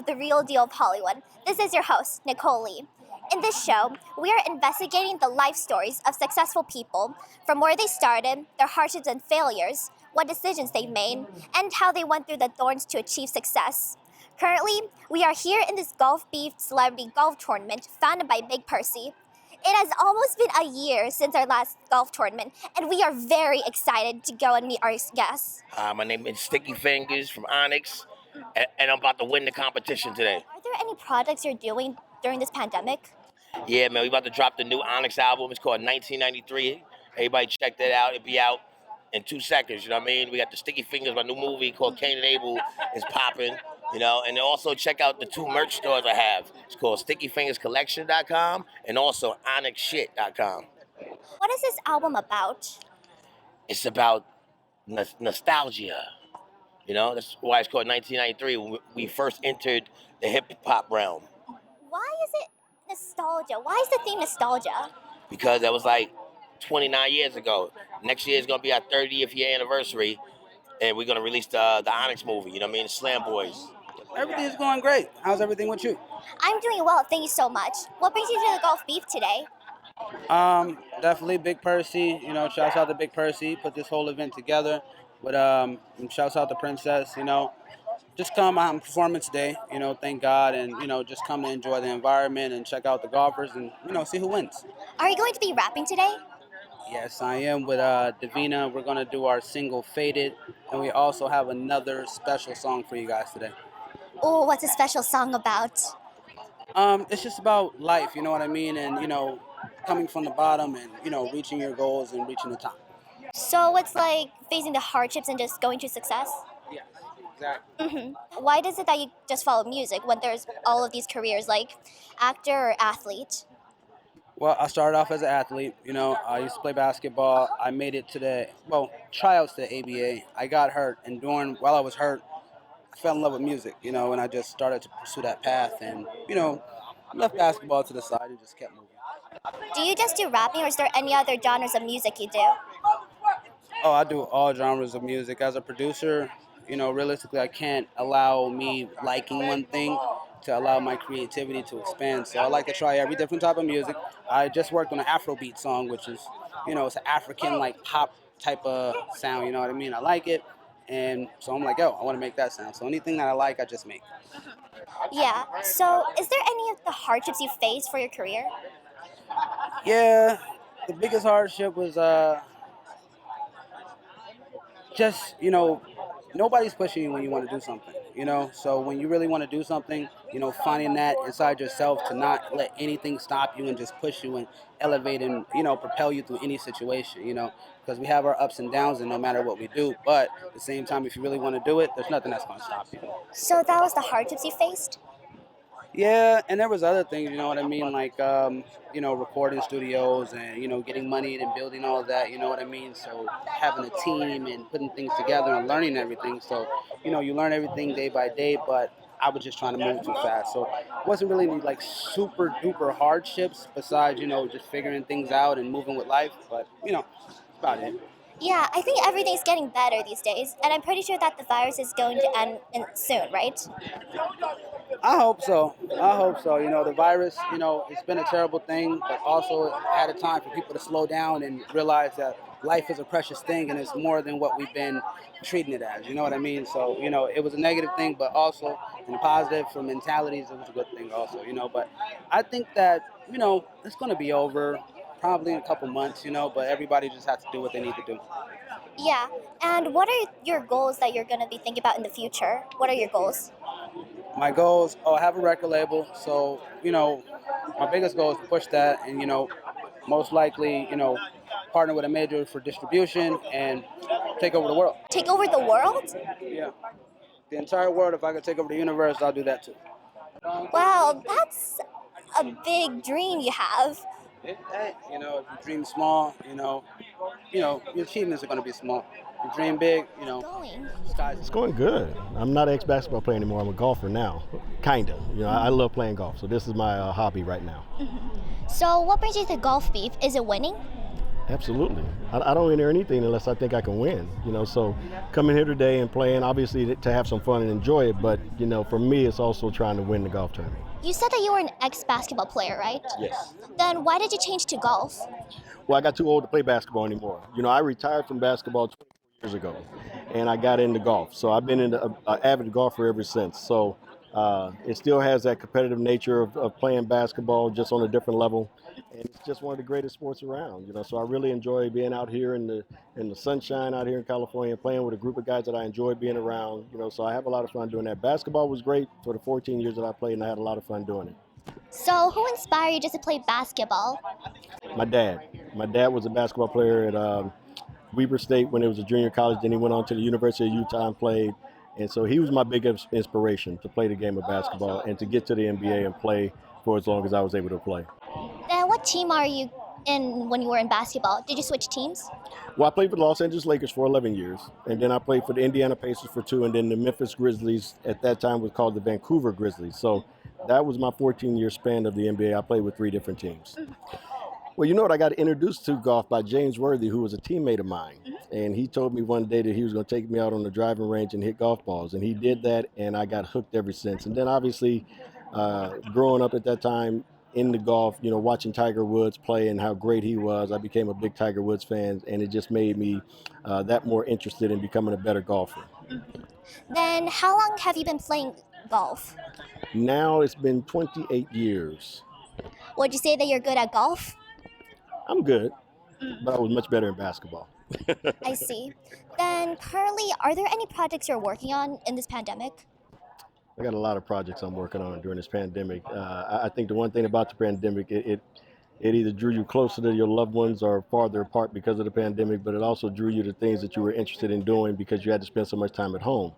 of the real deal of Hollywood. This is your host, Nicole Lee. In this show, we are investigating the life stories of successful people, from where they started, their hardships and failures, what decisions they made, and how they went through the thorns to achieve success. Currently, we are here in this Golf Beef Celebrity Golf Tournament founded by Big Percy. It has almost been a year since our last golf tournament, and we are very excited to go and meet our guests. My name is Sticky Fingers from Onyx, and I'm about to win the competition today. Are there any projects you're doing during this pandemic? Yeah, man, we about to drop the new Onyx album. It's called 1993. Everybody check that out. It'll be out in 2 seconds, you know what I mean? We got the Sticky Fingers, my new movie called Cain and Abel is popping, you know, and also check out the 2 merch stores I have. It's called StickyFingersCollection.com and also OnyxShit.com. What is this album about? It's about nostalgia, you know? That's why it's called 1993, when we first entered the hip-hop realm. Why is it nostalgia? Why is the theme nostalgia? Because that was like 29 years ago. Next year is going to be our 30th year anniversary, and we're going to release the Onyx movie, you know what I mean? Slam Boys. Everything's going great. How's everything with you? I'm doing well, thank you so much. What brings you to the Golf Beef today? Definitely Big Percy. You know, shouts out to Big Percy. Put this whole event together. But and shouts out to Princess. You know, just come on Performance Day. You know, thank God, and you know, just come to enjoy the environment and check out the golfers, and you know, see who wins. Are you going to be rapping today? Yes, I am with Davina. We're gonna do our single "Faded," and we also have another special song for you guys today. Oh, what's a special song about? It's just about life. You know what I mean, and you know, coming from the bottom and you know, reaching your goals and reaching the top. So it's like facing the hardships and just going to success? Yes, exactly. Why is it that you just follow music when there's all of these careers like actor or athlete? Well, I started off as an athlete. You know, I used to play basketball. I made it to tryouts to the ABA. I got hurt, and while I was hurt, I fell in love with music. You know, and I just started to pursue that path, and you know, left basketball to the side and just kept moving. Do you just do rapping, or is there any other genres of music you do? Oh, I do all genres of music. As a producer, you know, realistically, I can't allow me liking one thing to allow my creativity to expand. So I like to try every different type of music. I just worked on an Afrobeat song, which is, you know, it's an African like pop type of sound. You know what I mean? I like it, and so I'm like, yo, I want to make that sound. So anything that I like, I just make. Yeah. So is there any of the hardships you faced for your career? Yeah, the biggest hardship was just, you know, nobody's pushing you when you want to do something, you know? So when you really want to do something, you know, finding that inside yourself to not let anything stop you and just push you and elevate and, you know, propel you through any situation, you know? Because we have our ups and downs and no matter what we do, but at the same time, if you really want to do it, there's nothing that's going to stop you. So that was the hardships you faced? Yeah, and there was other things, you know what I mean, like, you know, recording studios and, you know, getting money and building all of that, you know what I mean? So having a team and putting things together and learning everything. So, you know, you learn everything day by day, but I was just trying to move too fast. So it wasn't really any, like, super duper hardships besides, you know, just figuring things out and moving with life. But, you know, that's about it. Yeah, I think everything's getting better these days, and I'm pretty sure that the virus is going to end soon, right? I hope so. I hope so. You know, the virus, you know, it's been a terrible thing, but also at a time for people to slow down and realize that life is a precious thing and it's more than what we've been treating it as. You know what I mean? So, you know, it was a negative thing, but also in positive for mentalities, it was a good thing also, you know. But I think that, you know, it's going to be over probably in a couple months, you know, but everybody just has to do what they need to do. Yeah, and what are your goals that you're going to be thinking about in the future? What are your goals? My goals, I have a record label, so, you know, my biggest goal is to push that and, you know, most likely, you know, partner with a major for distribution and take over the world. Take over the world? Yeah. The entire world, if I could take over the universe, I'll do that too. Wow, that's a big dream you have. Hey, you know, if you dream small, you know, your achievements are going to be small. You dream big, you know. It's going good. I'm not an ex-basketball player anymore. I'm a golfer now, kinda. You know, I love playing golf, so this is my hobby right now. So what brings you to Golf Beef? Is it winning? Absolutely. I don't enter anything unless I think I can win. So coming here today and playing, obviously to have some fun and enjoy it, but for me, it's also trying to win the golf tournament. You said that you were an ex-basketball player, right? Yes. Then why did you change to golf? Well, I got too old to play basketball anymore. I retired from basketball 24 years ago, and I got into golf. So I've been an avid golfer ever since. So it still has that competitive nature of playing basketball, just on a different level. And it's just one of the greatest sports around. So I really enjoy being out here in the sunshine out here in California, playing with a group of guys that I enjoy being around. So I have a lot of fun doing that. Basketball was great for the 14 years that I played, and I had a lot of fun doing it. So who inspired you just to play basketball? My dad. My dad was a basketball player at Weber State when it was a junior college. Then he went on to the University of Utah and played. And so he was my biggest inspiration to play the game of basketball and to get to the NBA and play for as long as I was able to play. Then what team are you in when you were in basketball? Did you switch teams? Well, I played for the Los Angeles Lakers for 11 years, and then I played for the Indiana Pacers for 2, and then the Memphis Grizzlies at that time was called the Vancouver Grizzlies. So that was my 14-year span of the NBA. I played with 3 different teams. Well, you know what? I got introduced to golf by James Worthy, who was a teammate of mine. And he told me one day that he was going to take me out on the driving range and hit golf balls. And he did that, and I got hooked ever since. And then obviously, growing up at that time in the golf, watching Tiger Woods play and how great he was, I became a big Tiger Woods fan. And it just made me that more interested in becoming a better golfer. Then how long have you been playing golf? Now it's been 28 years. Would you say that you're good at golf? I'm good, but I was much better in basketball. I see. Then currently, are there any projects you're working on in this pandemic? I got a lot of projects I'm working on during this pandemic. I think the one thing about the pandemic, it either drew you closer to your loved ones or farther apart because of the pandemic, but it also drew you to things that you were interested in doing because you had to spend so much time at home.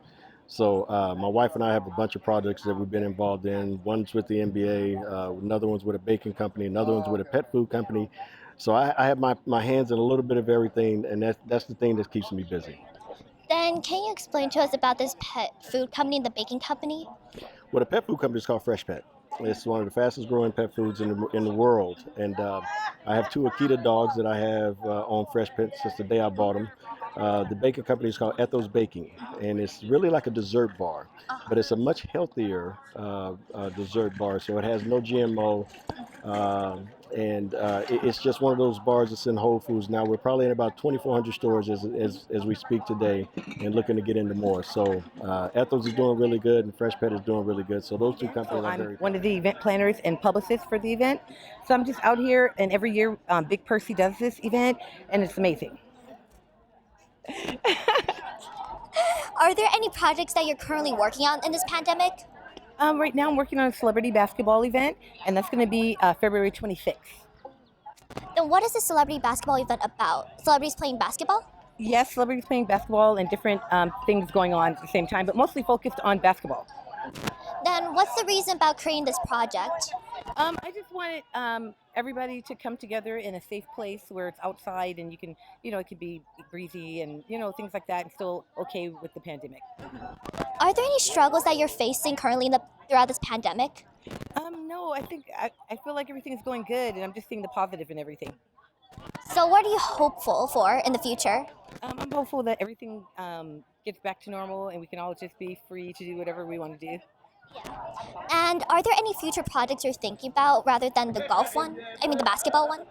So my wife and I have a bunch of projects that we've been involved in. One's with the NBA, another one's with a baking company, another one's with a pet food company. So I have my hands in a little bit of everything, and that's the thing that keeps me busy. Then can you explain to us about this pet food company and the baking company? Well, the pet food company is called Fresh Pet. It's one of the fastest growing pet foods in the world. And I have 2 Akita dogs that I have on Fresh Pet since the day I bought them. The baking company is called Ethos Baking, and it's really like a dessert bar, but it's a much healthier dessert bar. So it has no GMO, and it's just one of those bars that's in Whole Foods now. We're probably in about 2,400 stores as we speak today, and looking to get into more. So Ethos is doing really good, and Fresh Pet is doing really good. So those 2 companies are very. I'm one of the event planners and publicists for the event. So I'm just out here, and every year Big Percy does this event, and it's amazing. Are there any projects that you're currently working on in this pandemic? Right now I'm working on a celebrity basketball event, and that's going to be February 26th. Then what is the celebrity basketball event about? Celebrities playing basketball? Yes, celebrities playing basketball and different things going on at the same time, but mostly focused on basketball. Then what's the reason about creating this project? I just wanted everybody to come together in a safe place where it's outside and you can, it could be breezy and, things like that, and still okay with the pandemic. Are there any struggles that you're facing currently throughout this pandemic? No, I think I feel like everything is going good, and I'm just seeing the positive in everything. So what are you hopeful for in the future? I'm hopeful that everything gets back to normal and we can all just be free to do whatever we want to do. And are there any future projects you're thinking about rather than the basketball one?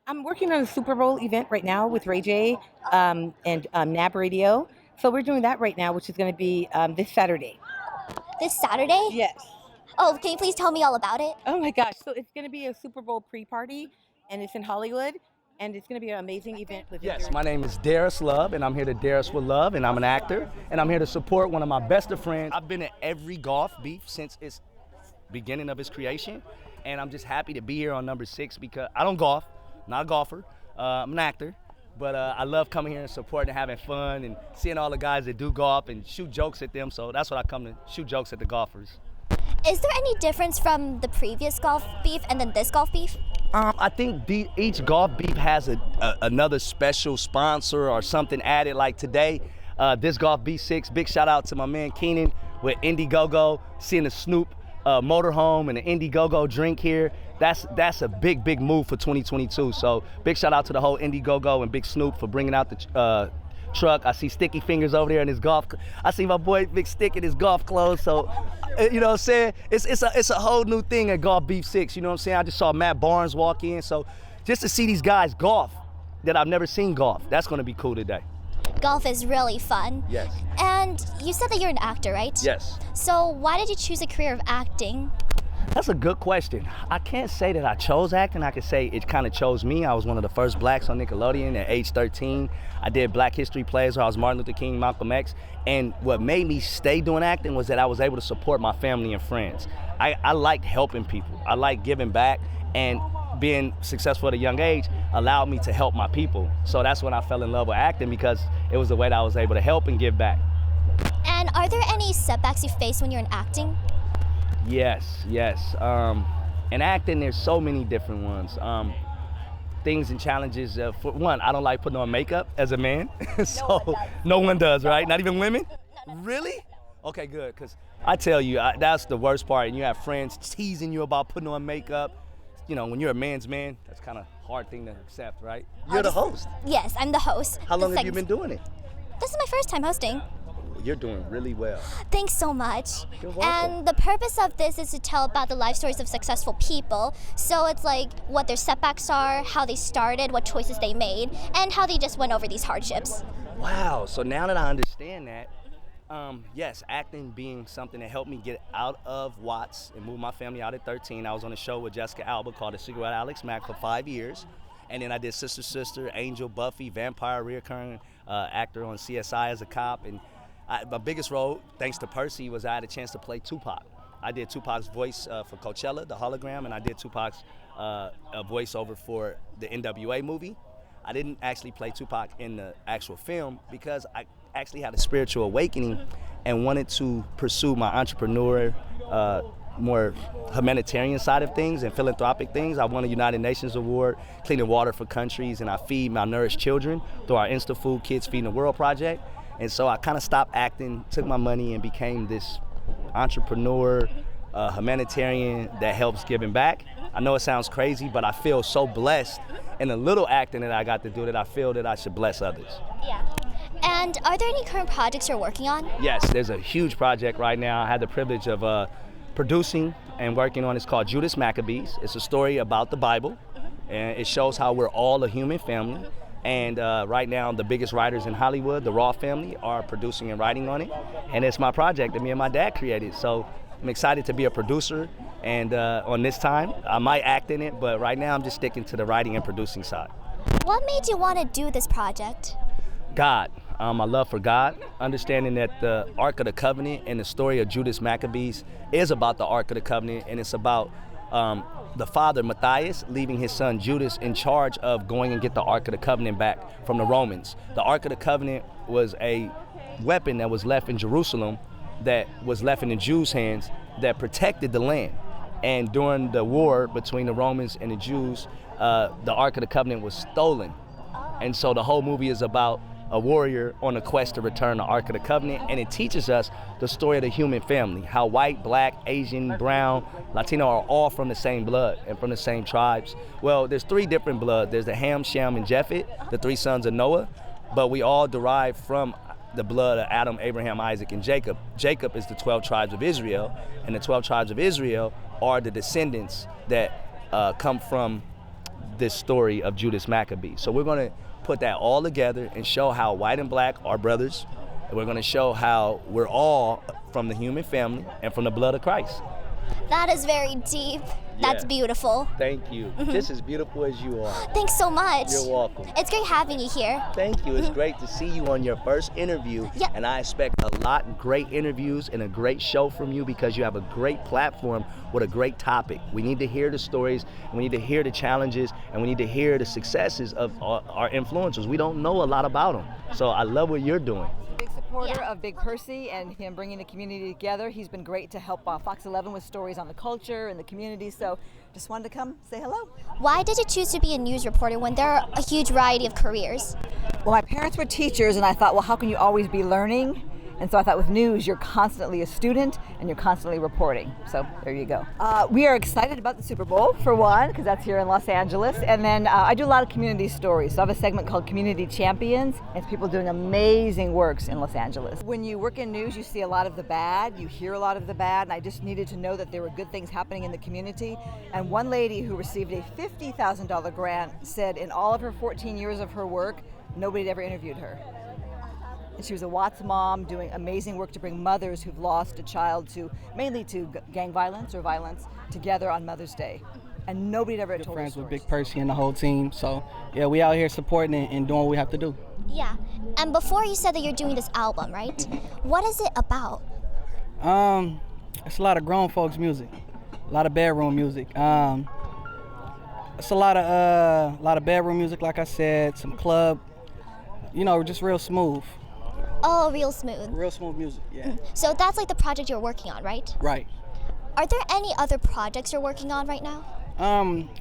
I'm working on a Super Bowl event right now with Ray J and NAB Radio. So we're doing that right now, which is going to be this Saturday. This Saturday? Yes. Oh, can you please tell me all about it? Oh my gosh. So it's going to be a Super Bowl pre-party, and it's in Hollywood. And it's going to be an amazing event with Yes, my name is Darius Love, and I'm here to Darius with Love, and I'm an actor, and I'm here to support one of my best of friends. I've been in every golf beef since its beginning of its creation, and I'm just happy to be here on number 6 because I don't golf, not a golfer, I'm an actor, but I love coming here and supporting and having fun and seeing all the guys that do golf and shoot jokes at them, so that's what I come to, shoot jokes at the golfers. Is there any difference from the previous golf beef and then this golf beef? I think each golf beef has another special sponsor or something added. Like today, this golf beef 6, big shout out to my man Keenan with Indiegogo, seeing the Snoop motorhome and an Indiegogo drink here. That's a big move for 2022. So big shout out to the whole Indiegogo and Big Snoop for bringing out the truck. I see Sticky Fingers over there in his golf. I see my boy Big Stick in his golf clothes. So you know what I'm saying? It's a whole new thing at Golf Beef 6. You know what I'm saying? I just saw Matt Barnes walk in. So just to see these guys golf that I've never seen golf, that's going to be cool today. Golf is really fun. Yes. And you said that you're an actor, right? Yes. So why did you choose a career of acting? That's a good question. I can't say that I chose acting. I could say it kind of chose me. I was one of the first blacks on Nickelodeon at age 13. I did Black History plays where I was Martin Luther King, Malcolm X. And what made me stay doing acting was that I was able to support my family and friends. I liked helping people. I liked giving back, and being successful at a young age allowed me to help my people. So that's when I fell in love with acting, because it was the way that I was able to help and give back. And are there any setbacks you face when you're in acting? Yes. In acting, there's so many different ones. Things and challenges. For one, I don't like putting on makeup as a man. So no one does, right? Not even women? Really? Okay, good, because I tell you, that's the worst part. And you have friends teasing you about putting on makeup. You know, when you're a man's man, that's kind of a hard thing to accept, right? You're the host. Yes, I'm the host. How long have you been doing it? This is my first time hosting. You're doing really well. Thanks so much. You're welcome. And the purpose of this is to tell about the life stories of successful people. So it's like what their setbacks are, how they started, what choices they made, and how they just went over these hardships. Wow, so now that I understand that, yes, acting being something that helped me get out of Watts and move my family out at 13. I was on a show with Jessica Alba called The Secret with Alex Mack for 5 years. And then I did Sister, Angel, Buffy, Vampire, reoccurring actor on CSI as a cop. And my biggest role, thanks to Percy, was I had a chance to play Tupac. I did Tupac's voice for Coachella, the hologram, and I did Tupac's voiceover for the NWA movie. I didn't actually play Tupac in the actual film because I actually had a spiritual awakening and wanted to pursue my entrepreneur, more humanitarian side of things and philanthropic things. I won a United Nations award, cleaning water for countries, and I feed malnourished children through our InstaFood Kids Feeding the World project. And so I kind of stopped acting, took my money, and became this entrepreneur, humanitarian that helps giving back. I know it sounds crazy, but I feel so blessed in the little acting that I got to do that I feel that I should bless others. Yeah. And are there any current projects you're working on? Yes, there's a huge project right now. I had the privilege of producing and working on. It's called Judas Maccabees. It's a story about the Bible, and it shows how we're all a human family. And right now, the biggest writers in Hollywood, the Raw family, are producing and writing on it. And it's my project that me and my dad created. So I'm excited to be a producer. And on this time, I might act in it, but right now I'm just sticking to the writing and producing side. What made you want to do this project? God. My love for God, understanding that the Ark of the Covenant and the story of Judas Maccabees is about the Ark of the Covenant, and it's about the father, Matthias, leaving his son Judas in charge of going and get the Ark of the Covenant back from the Romans. The Ark of the Covenant was a weapon that was left in Jerusalem, that was left in the Jews' hands, that protected the land. And during the war between the Romans and the Jews, the Ark of the Covenant was stolen. And so the whole movie is about a warrior on a quest to return the Ark of the Covenant, and it teaches us the story of the human family, how white, black, Asian, brown, Latino are all from the same blood and from the same tribes. Well, there's 3 different blood. There's the Ham, Shem, and Japheth, the 3 sons of Noah, but we all derive from the blood of Adam, Abraham, Isaac, and Jacob. Jacob is the 12 tribes of Israel, and the 12 tribes of Israel are the descendants that come from this story of Judas Maccabee. So we're going to put that all together and show how white and black are brothers, and we're going to show how we're all from the human family and from the blood of Christ. That is very deep. That's beautiful. Thank you. Just as beautiful as you are. Thanks so much. You're welcome. It's great having you here. Thank you. It's great to see you on your first interview. Yeah. And I expect a lot of great interviews and a great show from you, because you have a great platform with a great topic. We need to hear the stories, and we need to hear the challenges, and we need to hear the successes of our influencers. We don't know a lot about them. So I love what you're doing. Big supporter of Big Percy and him bringing the community together. He's been great to help Fox 11 with stories on the culture and the community. So just wanted to come say hello. Why did you choose to be a news reporter when there are a huge variety of careers? Well, my parents were teachers, and I thought, well, how can you always be learning? And so I thought with news, you're constantly a student and you're constantly reporting. So there you go. We are excited about the Super Bowl, for one, because that's here in Los Angeles. And then I do a lot of community stories. So I have a segment called Community Champions. It's people doing amazing works in Los Angeles. When you work in news, you see a lot of the bad, you hear a lot of the bad, and I just needed to know that there were good things happening in the community. And one lady who received a $50,000 grant said in all of her 14 years of her work, nobody had ever interviewed her. And she was a Watts mom doing amazing work to bring mothers who've lost a child mainly to gang violence or violence together on Mother's Day. And nobody had ever told her Friends with stories. Big Percy and the whole team. So yeah, we out here supporting and doing what we have to do. Yeah. And before you said that you're doing this album, right? What is it about? It's a lot of grown folks music, a lot of bedroom music. It's a lot of bedroom music, like I said, some club, just real smooth. Oh, real smooth. Real smooth music, yeah. So that's like the project you're working on, right? Right. Are there any other projects you're working on right now?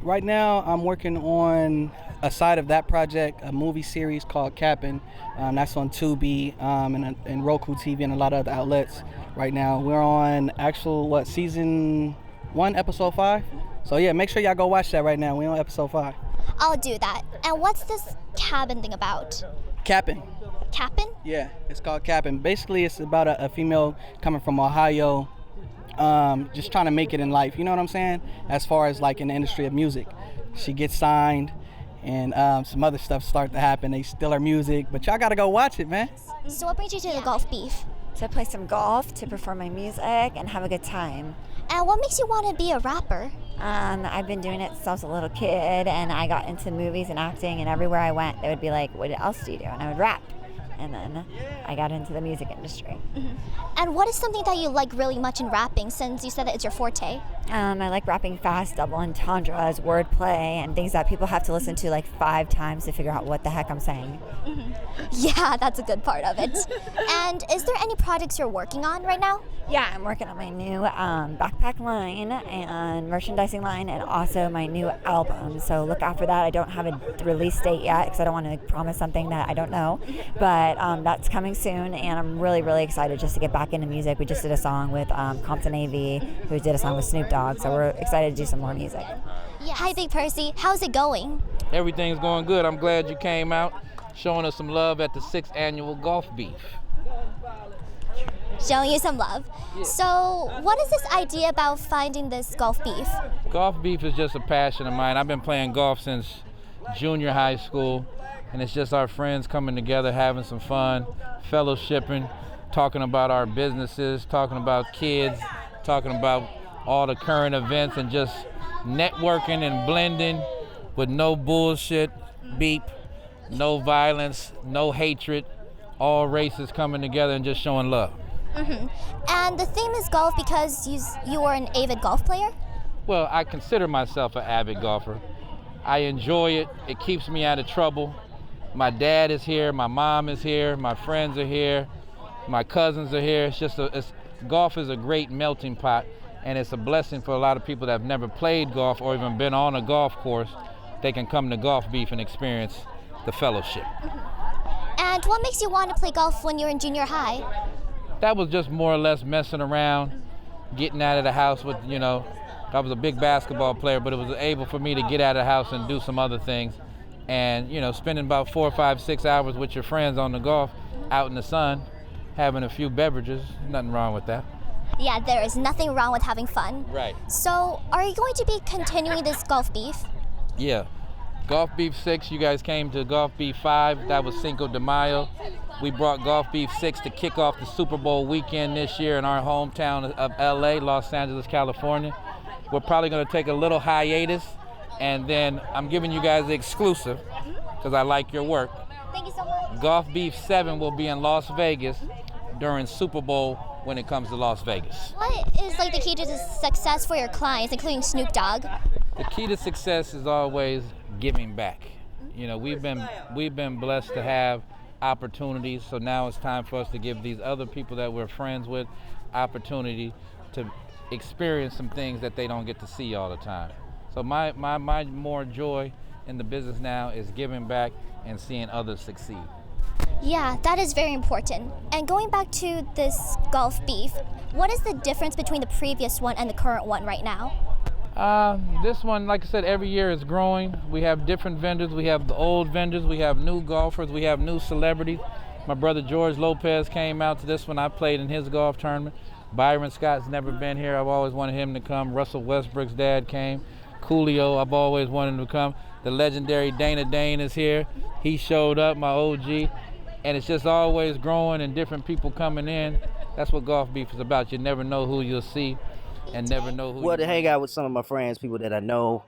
Right now I'm working on a side of that project, a movie series called Cappin'. That's on Tubi and Roku TV and a lot of other outlets right now. We're on season 1, episode 5? So yeah, make sure y'all go watch that right now. We're on episode 5. I'll do that. And what's this cabin thing about? Cappin'. Cappin'? Yeah, it's called Cappin'. Basically, it's about a female coming from Ohio, just trying to make it in life. You know what I'm saying? As far as like in the industry of music, she gets signed, and some other stuff start to happen. They steal her music, but y'all gotta go watch it, man. So what brings you to the golf beef? To play some golf, to perform my music, and have a good time. And what makes you want to be a rapper? I've been doing it since I was a little kid, and I got into movies and acting, and everywhere I went, they would be like, what else do you do? And I would rap. And then I got into the music industry. Mm-hmm. And what is something that you like really much in rapping, since you said that it's your forte? I like rapping fast, double entendres, wordplay, and things that people have to listen to like 5 times to figure out what the heck I'm saying. Mm-hmm. Yeah, that's a good part of it. And is there any projects you're working on right now? Yeah, I'm working on my new backpack line and merchandising line, and also my new album. So look out for that. I don't have a release date yet because I don't want to promise something that I don't know. But that's coming soon, and I'm really, really excited just to get back into music. We just did a song with Compton AV, who did a song with Snoop Dogg. So we're excited to do some more music. Yes. Hi, Big Percy. How's it going? Everything's going good. I'm glad you came out, showing us some love at the 6th annual Golf Beef. Showing you some love. Yeah. So what is this idea about finding this golf beef? Golf Beef is just a passion of mine. I've been playing golf since junior high school, and it's just our friends coming together, having some fun, fellowshipping, talking about our businesses, talking about kids, talking about all the current events, and just networking and blending with no bullshit, beep, no violence, no hatred, all races coming together and just showing love. Mm-hmm. And the theme is golf because you are an avid golf player? Well, I consider myself an avid golfer. I enjoy it. It keeps me out of trouble. My dad is here, my mom is here, my friends are here, my cousins are here. Golf is a great melting pot, and it's a blessing for a lot of people that have never played golf or even been on a golf course. They can come to Golf Beef and experience the fellowship. Mm-hmm. And what makes you want to play golf when you're in junior high? That was just more or less messing around, getting out of the house with, I was a big basketball player, but it was able for me to get out of the house and do some other things. And, spending about 4, 5, 6 hours with your friends on the golf, out in the sun, having a few beverages, nothing wrong with that. Yeah, there is nothing wrong with having fun. Right. So, are you going to be continuing this golf beef? Yeah. Golf Beef 6, you guys came to Golf Beef 5, that was Cinco de Mayo. We brought Golf Beef 6 to kick off the Super Bowl weekend this year in our hometown of LA, Los Angeles, California. We're probably going to take a little hiatus, and then I'm giving you guys the exclusive because I like your work. Thank you so much. Golf Beef 7 will be in Las Vegas during Super Bowl when it comes to Las Vegas. What is the key to success for your clients, including Snoop Dogg? The key to success is always giving back. We've been blessed to have opportunities, so now it's time for us to give these other people that we're friends with opportunity to experience some things that they don't get to see all the time. So my more joy in the business now is giving back and seeing others succeed. Yeah, that is very important. And going back to this golf beef, what is the difference between the previous one and the current one right now? This one, like I said, every year is growing. We have different vendors. We have the old vendors. We have new golfers. We have new celebrities. My brother George Lopez came out to this one. I played in his golf tournament. Byron Scott's never been here. I've always wanted him to come. Russell Westbrook's dad came. Coolio, I've always wanted him to come. The legendary Dana Dane is here. He showed up, my OG. And it's just always growing and different people coming in. That's what golf beef is about. You never know who you'll see and never know who. Well, to hang out with some of my friends, people that I know,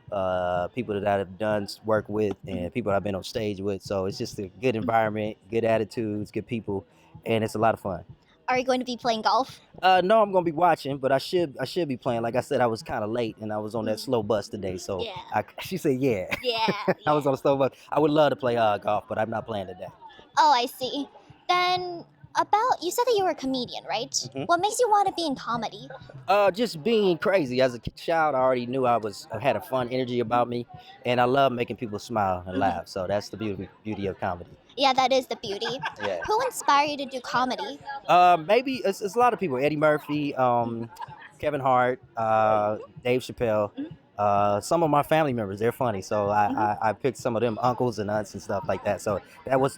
people that I've done work with, and people I've been on stage with. So it's just a good environment, good attitudes, good people, and it's a lot of fun. Are you going to be playing golf? No, I'm gonna be watching, but I should be playing. Like I said, I was kind of late, and I was on that slow bus today. So Yeah. she said, yeah. Yeah. I was on a slow bus. I would love to play golf, but I'm not playing today. Oh, I see. Then, you said that you were a comedian, right? Mhm. What makes you want to be in comedy? Just being crazy. As a child, I already knew I had a fun energy about me, and I love making people smile and laugh. So that's the beauty of comedy. Yeah, that is the beauty. Yeah. Who inspired you to do comedy? Maybe it's a lot of people. Eddie Murphy, Kevin Hart, Dave Chappelle. Some of my family members, they're funny. So I picked some of them uncles and aunts and stuff like that. So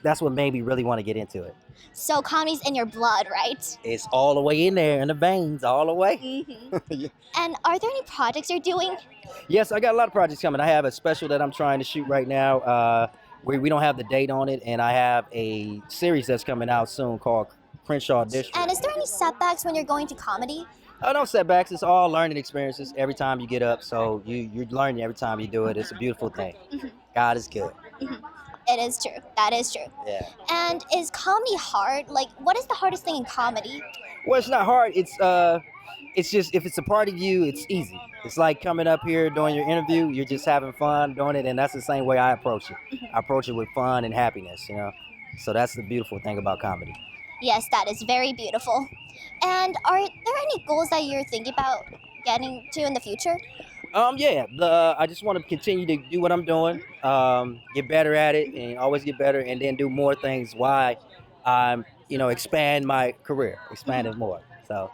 that's what made me really want to get into it. So comedy's in your blood, right? It's all the way in there, in the veins, all the way. Mm-hmm. And are there any projects you're doing? Yes, I got a lot of projects coming. I have a special that I'm trying to shoot right now. We don't have the date on it, and I have a series that's coming out soon called Crenshaw District. And is there any setbacks when you're going to comedy? No setbacks. It's all learning experiences every time you get up. So you're learning every time you do it. It's a beautiful thing. God is good. It is true. That is true. Yeah. And is comedy hard? Like, what is the hardest thing in comedy? Well, it's not hard. It's just if it's a part of you, it's easy. It's like coming up here doing your interview. You're just having fun doing it, and that's the same way I approach it. I approach it with fun and happiness. So that's the beautiful thing about comedy. Yes, that is very beautiful. And are there any goals that you're thinking about getting to in the future? I just want to continue to do what I'm doing, get better at it, and always get better, and then do more things. Why I'm, expand my career, expand it more. So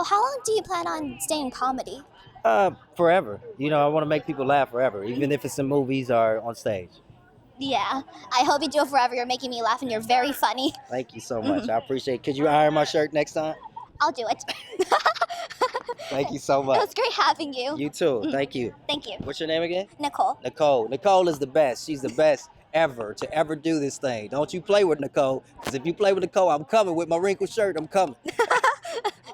how long do you plan on staying in comedy? Forever. I want to make people laugh forever, even if it's in movies or on stage. Yeah, I hope you do it forever. You're making me laugh and you're very funny. Thank you so much. I appreciate it. Could you iron my shirt next time? I'll do it. Thank you so much. It was great having you. You too. Thank you. Thank you. What's your name again? Nicole. Nicole. Nicole is the best. She's the best ever to ever do this thing. Don't you play with Nicole, because if you play with Nicole, I'm coming with my wrinkled shirt. I'm coming.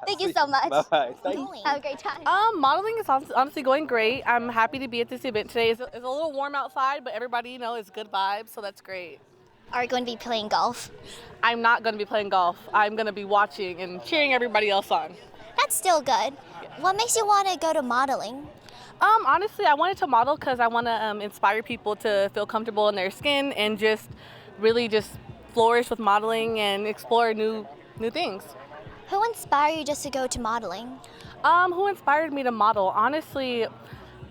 Thank you so much. Bye. Thank you. Have a great time. Modeling is honestly going great. I'm happy to be at this event today. It's a little warm outside, but everybody, is good vibes, so that's great. Are you going to be playing golf? I'm not going to be playing golf. I'm going to be watching and cheering everybody else on. That's still good. What makes you want to go to modeling? Honestly, I wanted to model because I want to inspire people to feel comfortable in their skin and just really just flourish with modeling and explore new things. Who inspired you just to go to modeling? Who inspired me to model? Honestly,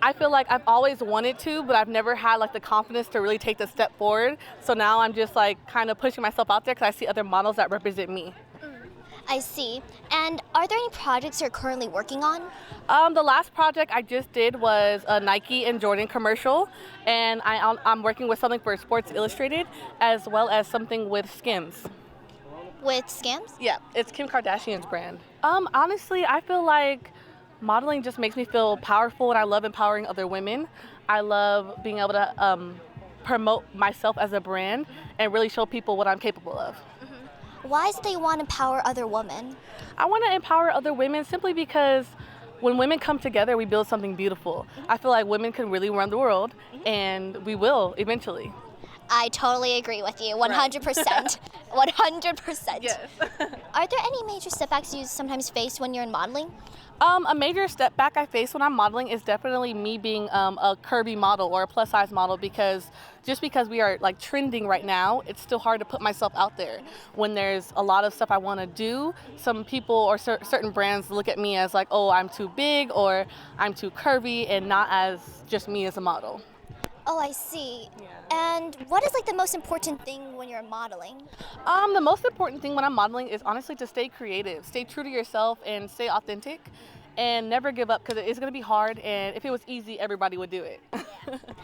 I feel like I've always wanted to, but I've never had the confidence to really take the step forward. So now I'm just kind of pushing myself out there because I see other models that represent me. I see. And are there any projects you're currently working on? The last project I just did was a Nike and Jordan commercial, and I'm working with something for Sports Illustrated as well as something with Skims. With Skims? Yeah, it's Kim Kardashian's brand. Honestly, I feel like modeling just makes me feel powerful, and I love empowering other women. I love being able to promote myself as a brand and really show people what I'm capable of. Why is it that you want to empower other women? I want to empower other women simply because when women come together, we build something beautiful. I feel like women can really run the world, and we will eventually. I totally agree with you, 100%. 100%. Yes. Are there any major setbacks you sometimes face when you're in modeling? A major step back I face when I'm modeling is definitely me being a curvy model or a plus size model, because we are trending right now, it's still hard to put myself out there. When there's a lot of stuff I want to do, some people or certain brands look at me as oh, I'm too big or I'm too curvy, and not as just me as a model. Oh, I see. And what is like the most important thing when you're modeling? The most important thing when I'm modeling is honestly to stay creative, stay true to yourself, and stay authentic, and never give up because it's gonna be hard. And if it was easy, everybody would do it.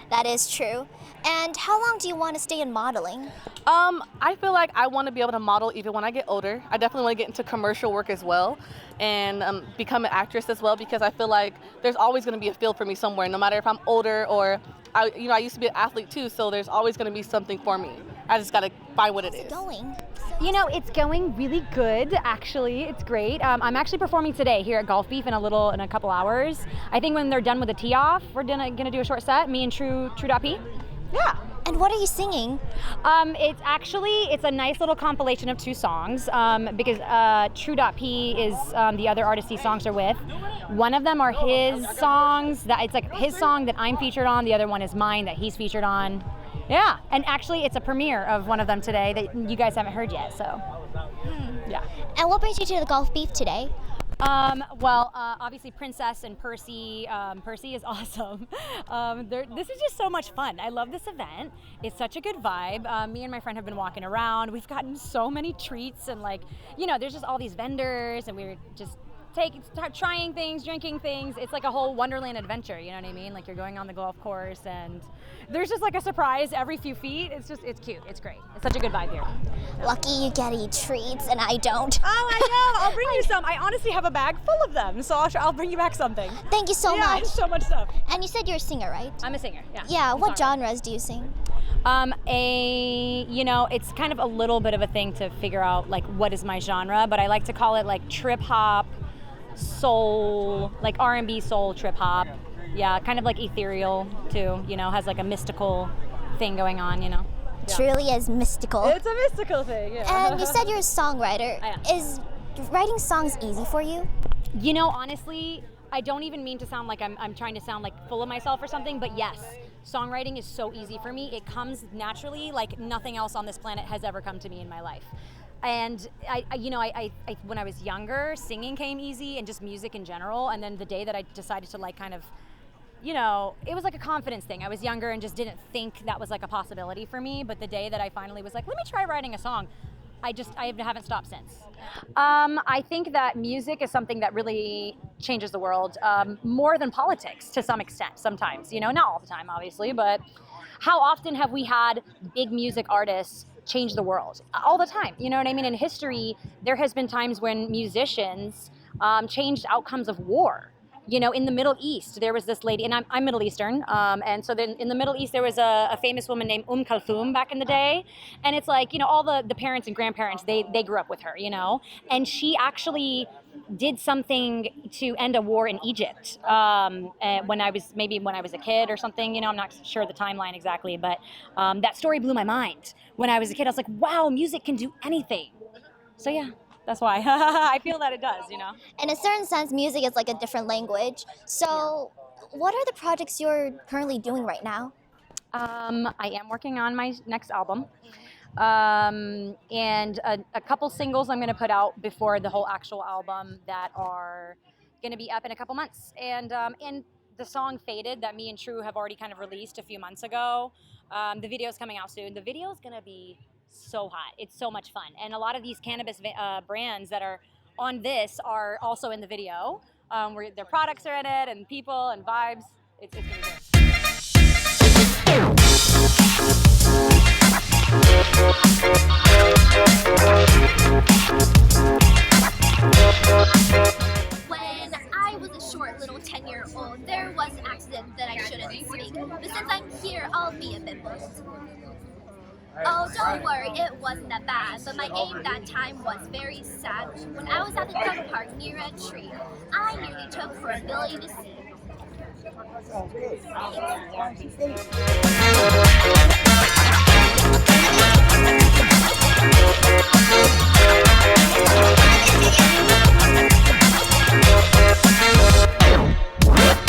That is true. And how long do you want to stay in modeling? I feel like I want to be able to model even when I get older. I definitely want to get into commercial work as well, and become an actress as well because I feel like there's always going to be a field for me somewhere, no matter if I'm older or I used to be an athlete too, so there's always going to be something for me. I just got to find what it is. Going. You know, it's going really good, actually. It's great. I'm actually performing today here at Golf Beef in a couple hours. I think when they're done with the tee off, we're gonna do a short set, me and True.P. Yeah. And what are you singing? It's a nice little compilation of 2 songs because True.P is the other artist these songs are with. One of them are his songs, it's like his song that I'm featured on, the other one is mine that he's featured on. Yeah, and actually it's a premiere of one of them today that you guys haven't heard yet, so yeah. And what brings you to the Golf Beef today? Obviously Princess and Percy. Percy is awesome. This is just so much fun. I love this event. It's such a good vibe. Me and my friend have been walking around. We've gotten so many treats and there's just all these vendors and we're just trying things, drinking things. It's like a whole Wonderland adventure, you know what I mean? Like you're going on the golf course and there's just like a surprise every few feet. It's cute, it's great. It's such a good vibe here. Lucky you get to eat treats and I don't. Oh, I know, I'll bring you some. I honestly have a bag full of them, so I'll bring you back something. Thank you so much. So much stuff. And you said you're a singer, right? I'm a singer, yeah. Yeah, what genres do you sing? It's kind of a little bit of a thing to figure out like what is my genre, but I like to call it like trip hop, soul, like R&B soul trip hop. Yeah, kind of like ethereal too, has like a mystical thing going on, Yeah. Truly is mystical. It's a mystical thing, yeah. And you said you're a songwriter. Is writing songs easy for you? Honestly, I don't even mean to sound like I'm trying to sound like full of myself or something, but yes, songwriting is so easy for me. It comes naturally like nothing else on this planet has ever come to me in my life. And I when I was younger, singing came easy and just music in general. And then the day that I decided to like kind of, it was like a confidence thing. I was younger and just didn't think that was like a possibility for me. But the day that I finally was like, let me try writing a song, I haven't stopped since. I think that music is something that really changes the world, more than politics to some extent sometimes, not all the time obviously, but how often have we had big music artists change the world? All the time, you know what I mean? In history, there has been times when musicians changed outcomes of war. In the Middle East, there was this lady, and I'm Middle Eastern, and so then in the Middle East, there was a famous woman named Kulthum back in the day, and it's like, all the parents and grandparents, they grew up with her, and she actually did something to end a war in Egypt when I was a kid or something, I'm not sure the timeline exactly, but that story blew my mind. When I was a kid, I was like, wow, music can do anything. So yeah. That's why I feel that it does, In a certain sense, music is like a different language. So what are the projects you're currently doing right now? I am working on my next album. And a couple singles I'm going to put out before the whole actual album that are going to be up in a couple months. And the song Faded that me and True have already kind of released a few months ago, the video is coming out soon. The video is going to be so hot. It's so much fun. And a lot of these cannabis brands that are on this are also in the video. Where their products are in it and people and vibes. It's going to be When I was a short little 10-year-old, there was an accident that I shouldn't speak. But since I'm here, I'll be a bit bold. Oh, don't worry, it wasn't that bad, but my aim that time was very sad. When I was at the dog park near a tree, I nearly took for ability to see.